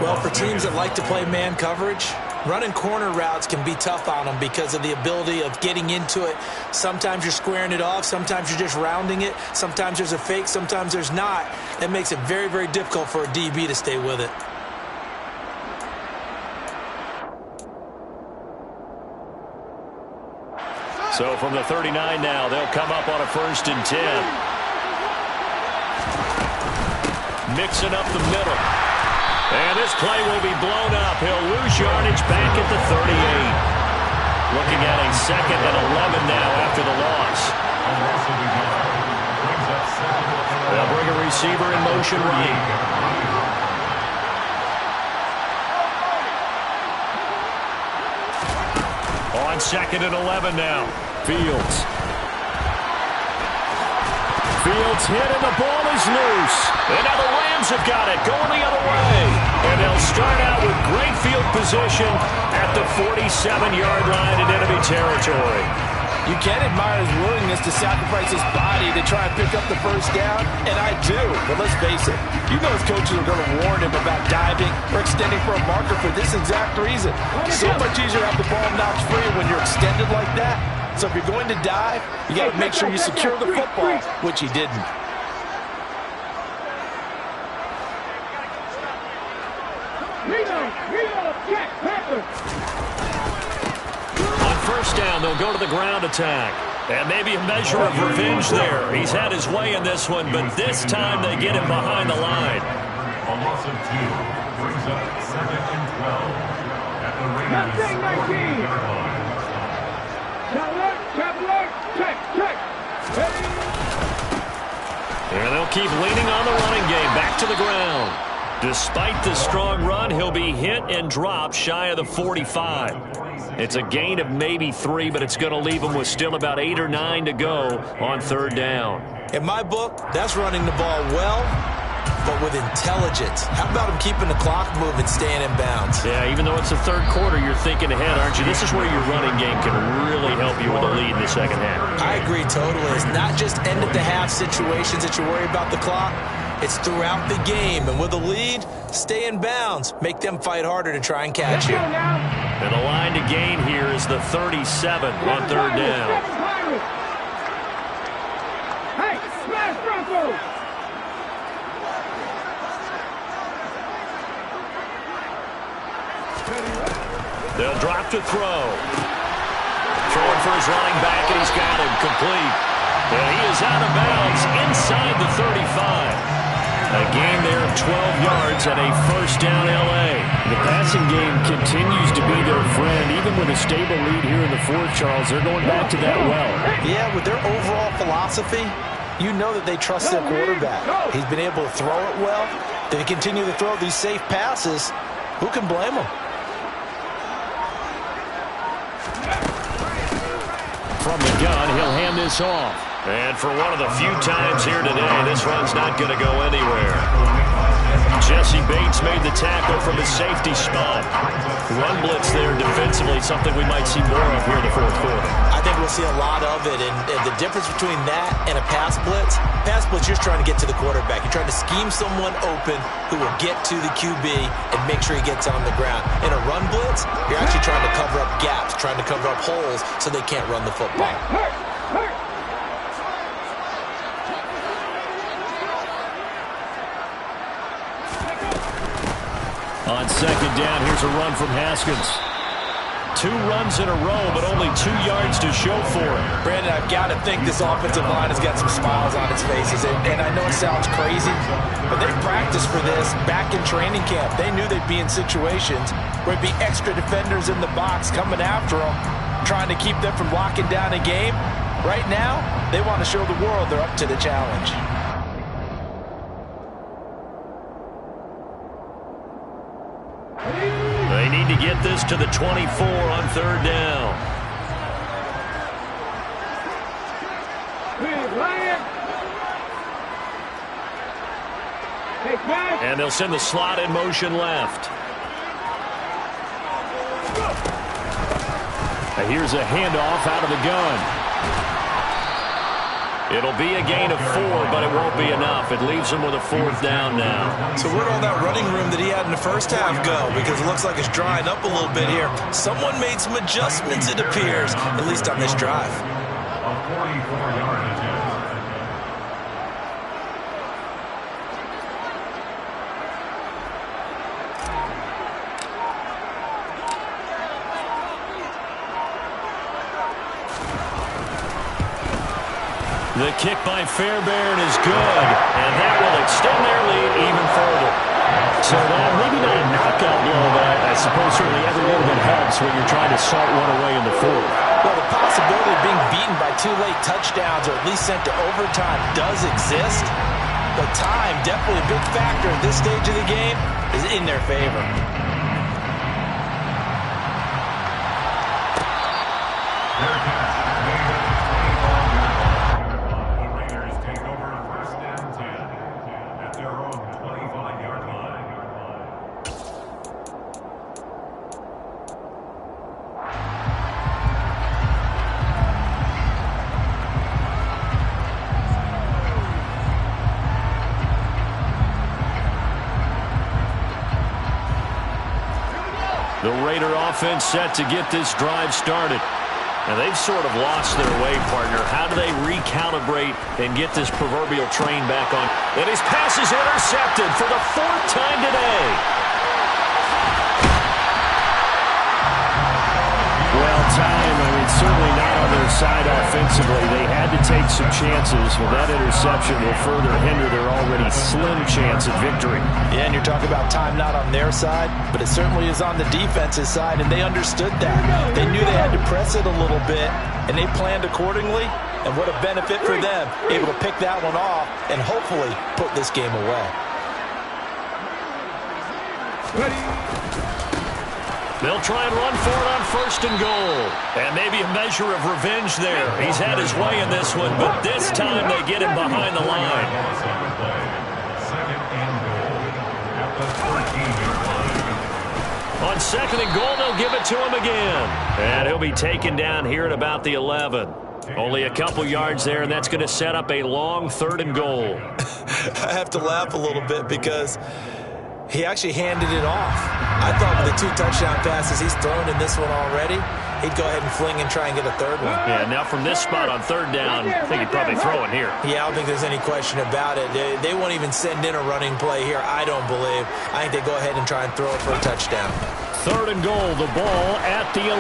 Well, for teams that like to play man coverage, running corner routes can be tough on them because of the ability of getting into it. Sometimes you're squaring it off. Sometimes you're just rounding it. Sometimes there's a fake. Sometimes there's not. That makes it very, very difficult for a DB to stay with it. So from the 39 now, they'll come up on a 1st and 10. Mixing up the middle. And this play will be blown up. He'll lose yardage back at the 38. Looking at a 2nd and 11 now after the loss. They'll bring a receiver in motion right. On 2nd and 11 now. Fields. Fields hit and the ball is loose. And now the Rams have got it going the other way. And they'll start out with great field position at the 47-yard line in enemy territory. You can admire his willingness to sacrifice his body to try and pick up the 1st down, and I do. But let's face it, you know his coaches are going to warn him about diving or extending for a marker for this exact reason. So much easier to have the ball knocked free when you're extended like that. So if you're going to dive, you got to make sure you secure the football, which he didn't. On 1st down, they'll go to the ground attack. And maybe a measure of revenge there. He's had his way in this one, but this time they get him behind the line. A loss of 2 brings up 2nd and 12 at the Raiders' 40-yard line. And they'll keep leaning on the running game. Back to the ground. Despite the strong run, he'll be hit and dropped shy of the 45. It's a gain of maybe 3, but it's going to leave him with still about 8 or 9 to go on 3rd down. In my book, that's running the ball well, but with intelligence. How about him keeping the clock moving, staying in bounds? Yeah, even though it's the 3rd quarter, you're thinking ahead, aren't you? This is where your running game can really help you with a lead in the 2nd half. I agree totally. It's not just end-of-the-half situations that you worry about the clock. It's throughout the game. And with a lead, stay in bounds. Make them fight harder to try and catch you. And the line to gain here is the 37 on 3rd down. Hey, smash Broncos! They'll drop to throw. Throwing for his running back, and he's got him complete. And he is out of bounds inside the 35. A gain there of 12 yards and a 1st down L.A. The passing game continues to be their friend. Even with a stable lead here in the 4th, Charles, they're going back to that well. Yeah, with their overall philosophy, you know that they trust their quarterback. He's been able to throw it well. They continue to throw these safe passes. Who can blame them? From the gun, he'll hand this off. And for one of the few times here today, this run's not going to go anywhere. Jesse Bates made the tackle from his safety spot. Run blitz there defensively, something we might see more of here in the fourth quarter. I think we'll see a lot of it, and the difference between that and a pass blitz, you're just trying to get to the quarterback. You're trying to scheme someone open who will get to the QB and make sure he gets on the ground. In a run blitz, you're actually trying to cover up gaps, trying to cover up holes so they can't run the football. On second down, here's a run from Haskins. 2 runs in a row, but only 2 yards to show for it. Brandon, I've got to think this offensive line has got some smiles on its faces. And I know it sounds crazy, but they practiced for this back in training camp. They knew they'd be in situations where it'd be extra defenders in the box coming after them, trying to keep them from locking down a game. Right now, they want to show the world they're up to the challenge. They need to get this to the 24 on third down. And they'll send the slot in motion left. Here's a handoff out of the gun. It'll be a gain of 4, but it won't be enough. It leaves him with a 4th down now. So where'd all that running room that he had in the first half go? Because it looks like it's drying up a little bit here. Someone made some adjustments, it appears, at least on this drive. A 44-yard attempt. The kick by Fairbairn is good, and that will extend their lead even further. So that maybe not a knockout blow, but I suppose certainly every little bit helps when you're trying to salt one away in the fourth. Well, the possibility of being beaten by 2 late touchdowns or at least sent to overtime does exist, but time, definitely a big factor at this stage of the game, is in their favor. The Raider offense set to get this drive started. And they've sort of lost their way, partner. How do they recalibrate and get this proverbial train back on? And his pass is intercepted for the 4th time today. Well, time, certainly not on their side offensively. They had to take some chances. Well, that interception will further hinder their already slim chance at victory. Yeah, and you're talking about time not on their side, but it certainly is on the defense's side, and they understood that. They knew they had to press it a little bit, and they planned accordingly, and what a benefit for them, able to pick that one off and hopefully put this game away. They'll try and run for it on 1st and goal. And maybe a measure of revenge there. He's had his way in this one, but this time they get him behind the line. 2nd and goal at the 14-yard line. On 2nd and goal, they'll give it to him again. And he'll be taken down here at about the 11. Only a couple yards there, and that's going to set up a long 3rd and goal. I have to laugh a little bit because he actually handed it off. I thought with the 2 touchdown passes he's thrown in this one already, he'd go ahead and fling and try and get a 3rd one. Yeah, now from this spot on 3rd down, I think he'd probably throw it here. Yeah, I don't think there's any question about it. They won't even send in a running play here, I don't believe. I think they go ahead and try and throw it for a touchdown. 3rd and goal, the ball at the 11.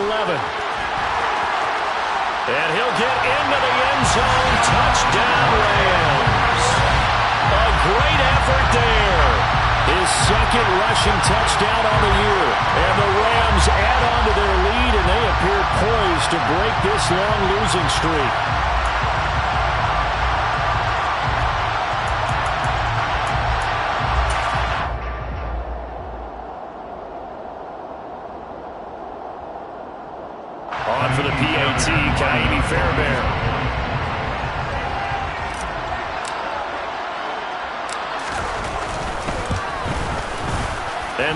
And he'll get into the end zone. Touchdown, Rams. A great effort there. His 2nd rushing touchdown on the year. And the Rams add on to their lead, and they appear poised to break this long losing streak. On for the PAT, Kaimi Fairbairn.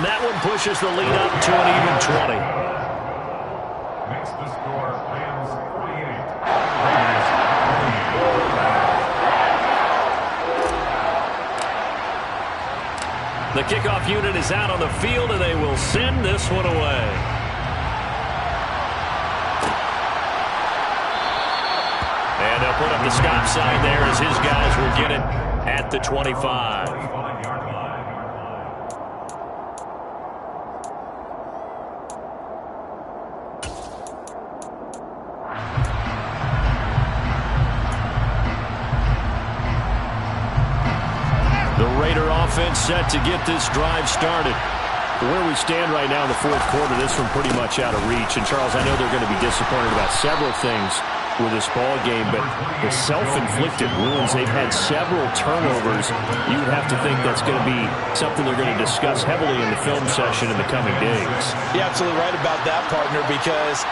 And that one pushes the lead up to an even 20. Makes the score Rams 48. The kickoff unit is out on the field, and they will send this one away. And they'll put up the stop sign there as his guys will get it at the 25. The Raider offense set to get this drive started. Where we stand right now in the fourth quarter, this one pretty much out of reach. And, Charles, I know they're going to be disappointed about several things with this ball game, but the self-inflicted wounds, they've had several turnovers. You would have to think that's going to be something they're going to discuss heavily in the film session in the coming days. You're absolutely right about that, partner, because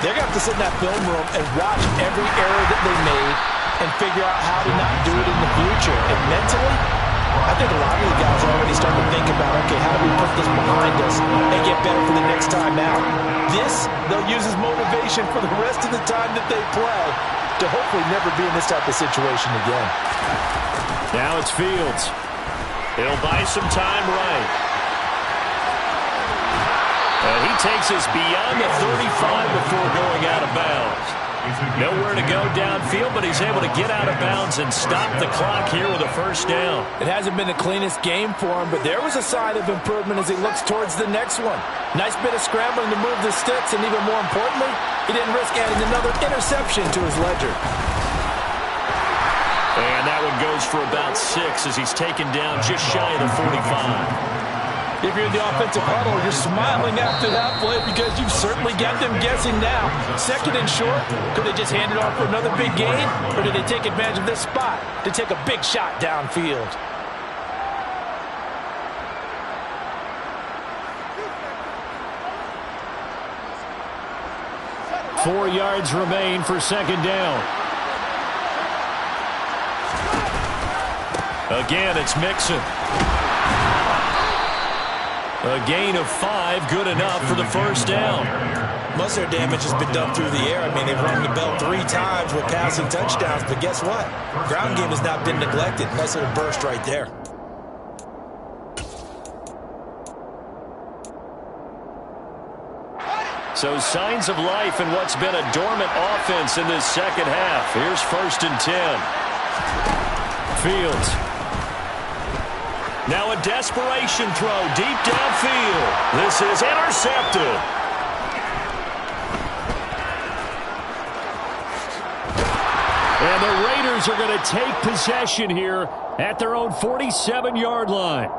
they're going to have to sit in that film room and watch every error that they made and figure out how to not do it in the future. And mentally, I think a lot of the guys are already starting to think about, okay, how do we put this behind us and get better for the next time out? This, they'll use as motivation for the rest of the time that they play to hopefully never be in this type of situation again. Now it's Fields. He'll buy some time right. And he takes us beyond the 35 before going out of bounds. Nowhere to go downfield, but he's able to get out of bounds and stop the clock here with a first down. It hasn't been the cleanest game for him, but there was a sign of improvement as he looks towards the next one. Nice bit of scrambling to move the sticks, and even more importantly, he didn't risk adding another interception to his ledger. And that one goes for about 6 as he's taken down just shy of the 45. If you're in the offensive huddle, you're smiling after that play because you've certainly got them guessing now. Second and short, could they just hand it off for another big gain? Or did they take advantage of this spot to take a big shot downfield? Four yards remain for second down. Again, it's Mixon. A gain of 5, good enough for the first down. Most of their damage has been done through the air. I mean, they've rung the bell 3 times with passing touchdowns, but guess what? Ground game has not been neglected. Nice little burst right there. So signs of life in what's been a dormant offense in this second half. Here's 1st and 10. Fields. Now a desperation throw deep downfield. This is intercepted. And the Raiders are going to take possession here at their own 47-yard line.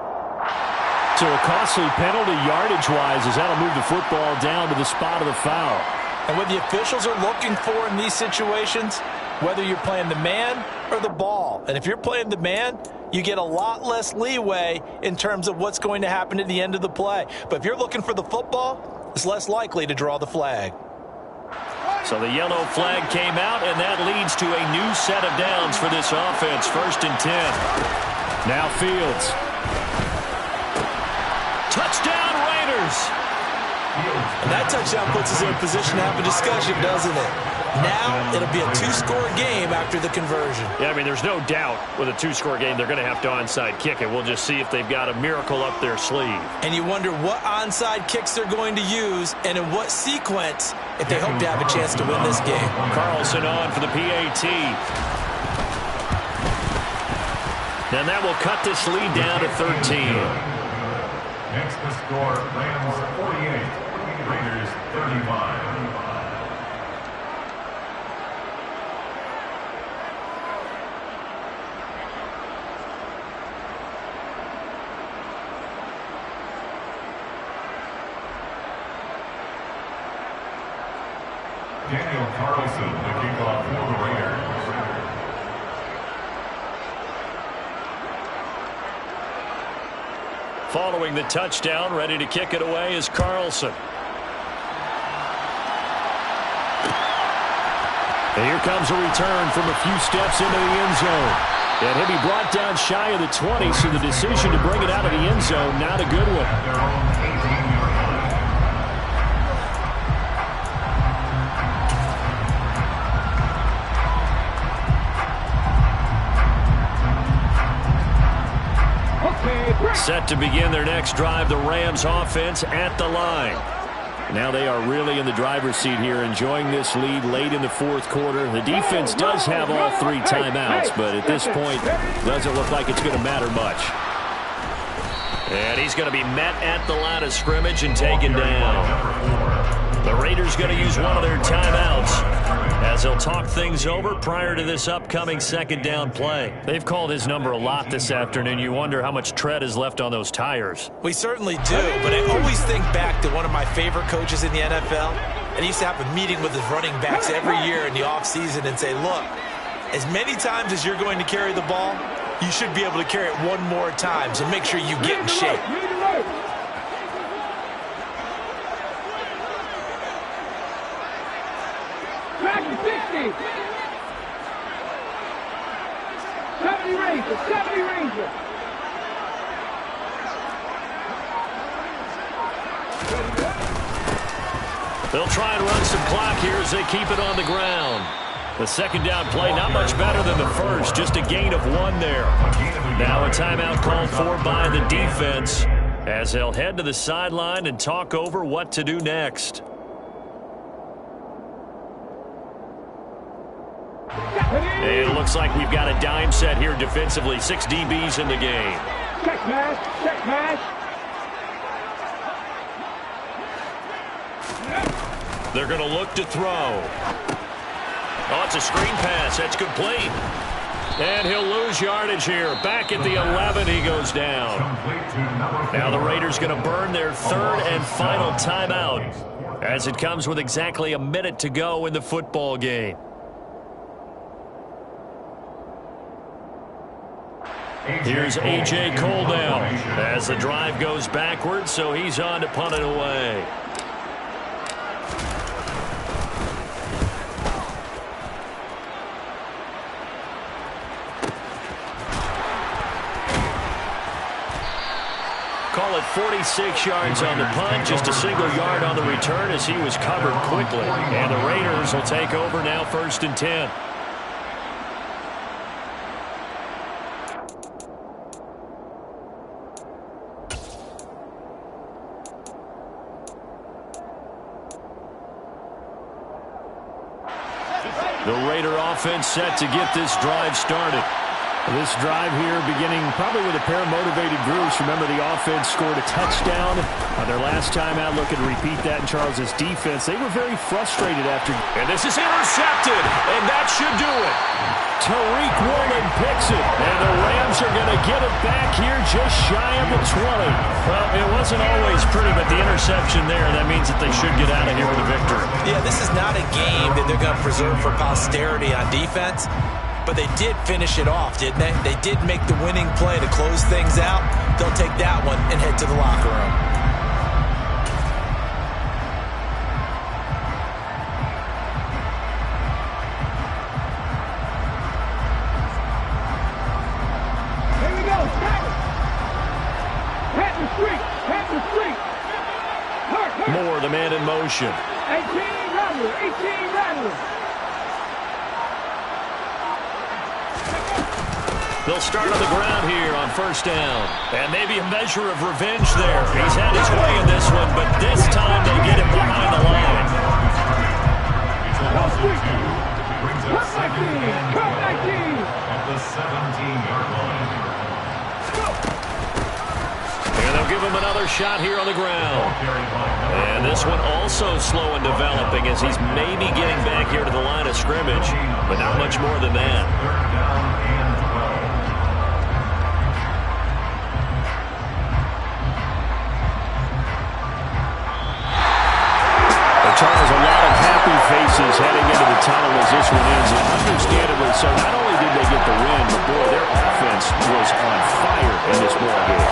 So a costly penalty yardage-wise as that'll move the football down to the spot of the foul. And what the officials are looking for in these situations, whether you're playing the man or the ball. And if you're playing the man, you get a lot less leeway in terms of what's going to happen at the end of the play. But if you're looking for the football, it's less likely to draw the flag. So the yellow flag came out, and that leads to a new set of downs for this offense. 1st and 10. Now Fields. Touchdown, Raiders! And that touchdown puts us in a position to have a discussion, doesn't it? Now it'll be a 2-score game after the conversion. Yeah, I mean, there's no doubt with a 2-score game they're going to have to onside kick it. We'll just see if they've got a miracle up their sleeve. And you wonder what onside kicks they're going to use and in what sequence if they hope to have a chance to win this game. Carlson on for the PAT. And that will cut this lead down to 13. Next the score, Rams 48, Raiders 35. Daniel Carlson, the kickoff for the Raiders. Following the touchdown, ready to kick it away is Carlson. And here comes a return from a few steps into the end zone. And he'll be brought down shy of the 20, so the decision to bring it out of the end zone, not a good one. At their own 18-yard line. Set to begin their next drive, the Rams offense at the line. Now they are really in the driver's seat here, enjoying this lead late in the fourth quarter. The defense does have all 3 timeouts, but at this point, doesn't look like it's going to matter much. And he's going to be met at the line of scrimmage and taken down. The Raiders going to use one of their timeouts as they'll talk things over prior to this upcoming second down play. They've called his number a lot this afternoon. You wonder how much tread is left on those tires. We certainly do, but I always think back to one of my favorite coaches in the NFL, and he used to have a meeting with his running backs every year in the offseason and say, look, as many times as you're going to carry the ball, you should be able to carry it one more time, so make sure you get in shape. Back to 60. 70 Ranger, 70 Ranger. They'll try and run some clock here as they keep it on the ground. The second down play, not much better than the first, just a gain of 1 there. Now a timeout called for by the defense as they'll head to the sideline and talk over what to do next. It looks like we've got a dime set here defensively. 6 DBs in the game. Check pass, check pass. They're going to look to throw. Oh, it's a screen pass. That's complete. And he'll lose yardage here. Back at the 11, he goes down. Now the Raiders going to burn their 3rd and final timeout as it comes with exactly a minute to go in the football game. Here's A.J. Cole now as the drive goes backwards, so he's on to punt it away. Call it 46 yards on the punt, just a single yard on the return as he was covered quickly. And the Raiders will take over now 1st and 10. The Raider offense set to get this drive started. This drive here beginning probably with a pair of motivated groups. Remember, the offense scored a touchdown on their last time out. Looking to repeat that in Charles's defense. They were very frustrated after. And this is intercepted, and that should do it. Tariq Woolen picks it, and the Rams are going to get it back here just shy of the 20. Well, it wasn't always pretty, but the interception there, that means that they should get out of here with a victory. Yeah, this is not a game that they're going to preserve for posterity on defense. But they did finish it off, didn't they? They did make the winning play to close things out. They'll take that one and head to the locker room. Here we go. Hat the street. Hat the street. Hurt. Moore, the man in motion. 18 Rattler. 18 Rattler. They'll start on the ground here on 1st down. And maybe a measure of revenge there. He's had his way in this one, but this time they get him behind the line. At the 17-yard line. And they'll give him another shot here on the ground. And this one also slow in developing as he's maybe getting back here to the line of scrimmage, but not much more than that. 3rd down and 12. Charles, a lot of happy faces heading into the tunnel as this one ends, and understandably so. Not only did they get the win, but boy, their offense was on fire in this ball game.